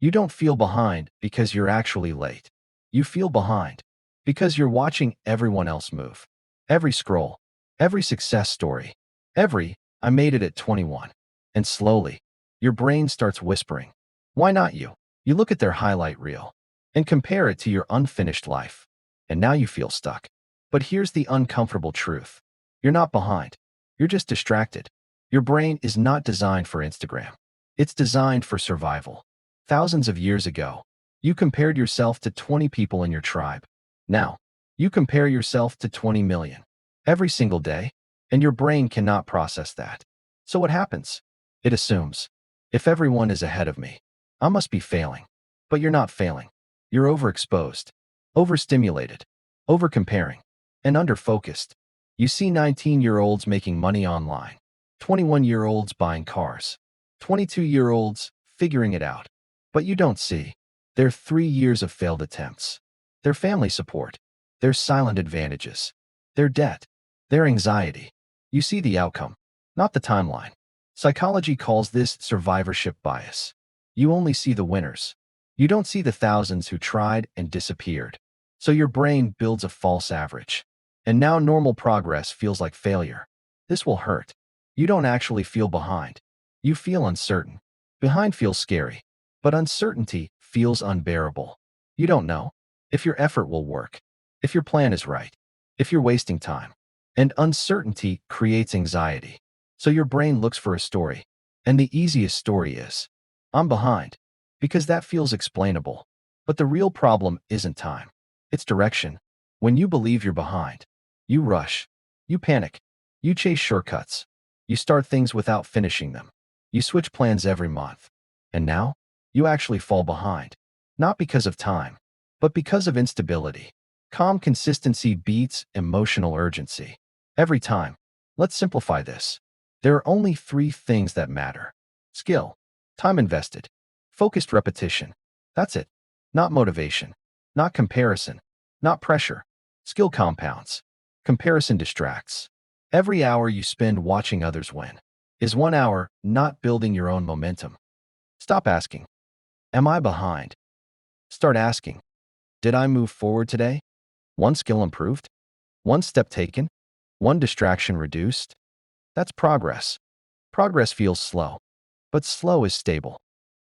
You don't feel behind because you're actually late. You feel behind because you're watching everyone else move. Every scroll, every success story, every "I made it at 21." And slowly, your brain starts whispering, "Why not you?" You look at their highlight reel and compare it to your unfinished life. And now you feel stuck. But here's the uncomfortable truth. You're not behind. You're just distracted. Your brain is not designed for Instagram. It's designed for survival. Thousands of years ago, you compared yourself to 20 people in your tribe. Now, you compare yourself to 20 million every single day, and your brain cannot process that. So what happens? It assumes, if everyone is ahead of me, I must be failing. But you're not failing. You're overexposed, overstimulated, overcomparing, and underfocused. You see 19-year-olds making money online, 21-year-olds buying cars, 22-year-olds figuring it out. But you don't see their 3 years of failed attempts, their family support, their silent advantages, their debt, their anxiety. You see the outcome, not the timeline. Psychology calls this survivorship bias. You only see the winners. You don't see the thousands who tried and disappeared. So your brain builds a false average. And now normal progress feels like failure. This will hurt. You don't actually feel behind. You feel uncertain. Behind feels scary, but uncertainty feels unbearable. You don't know if your effort will work, if your plan is right, if you're wasting time. And uncertainty creates anxiety. So your brain looks for a story. And the easiest story is, I'm behind, because that feels explainable. But the real problem isn't time. It's direction. When you believe you're behind, you rush, you panic, you chase shortcuts, you start things without finishing them. You switch plans every month. And now, you actually fall behind. Not because of time, but because of instability. Calm consistency beats emotional urgency. Every time. Let's simplify this. There are only three things that matter: skill, time invested, focused repetition. That's it. Not motivation, not comparison, not pressure. Skill compounds. Comparison distracts. Every hour you spend watching others win is 1 hour not building your own momentum. Stop asking, am I behind? Start asking, did I move forward today? One skill improved? One step taken? One distraction reduced? That's progress. Progress feels slow, but slow is stable.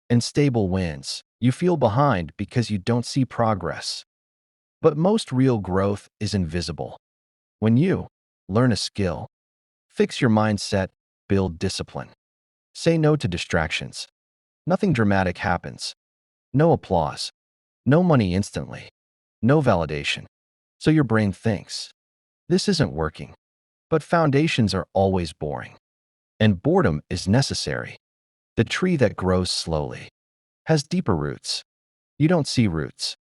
And stable wins. You feel behind because you don't see progress. But most real growth is invisible. When you learn a skill, fix your mindset, build discipline, say no to distractions, nothing dramatic happens. No applause, no money instantly, no validation. So your brain thinks, this isn't working. But foundations are always boring. And boredom is necessary. The tree that grows slowly has deeper roots. You don't see roots,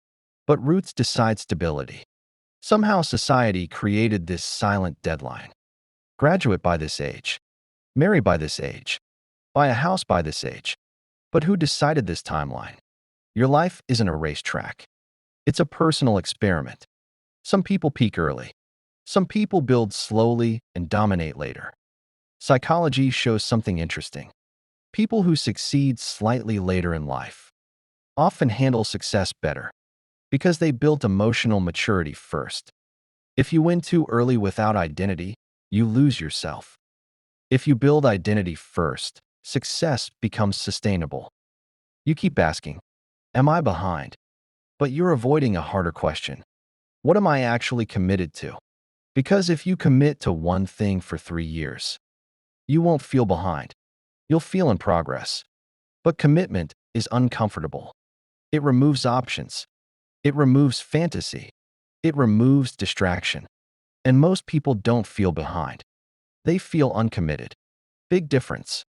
but roots decide stability. Somehow society created this silent deadline. Graduate by this age, marry by this age, buy a house by this age. But who decided this timeline? Your life isn't a racetrack. It's a personal experiment. Some people peak early. Some people build slowly and dominate later. Psychology shows something interesting. People who succeed slightly later in life often handle success better because they built emotional maturity first. If you win too early without identity, you lose yourself. If you build identity first, success becomes sustainable. You keep asking, am I behind? But you're avoiding a harder question. What am I actually committed to? Because if you commit to one thing for 3 years, you won't feel behind. You'll feel in progress. But commitment is uncomfortable. It removes options. It removes fantasy. It removes distraction. And most people don't feel behind. They feel uncommitted. Big difference.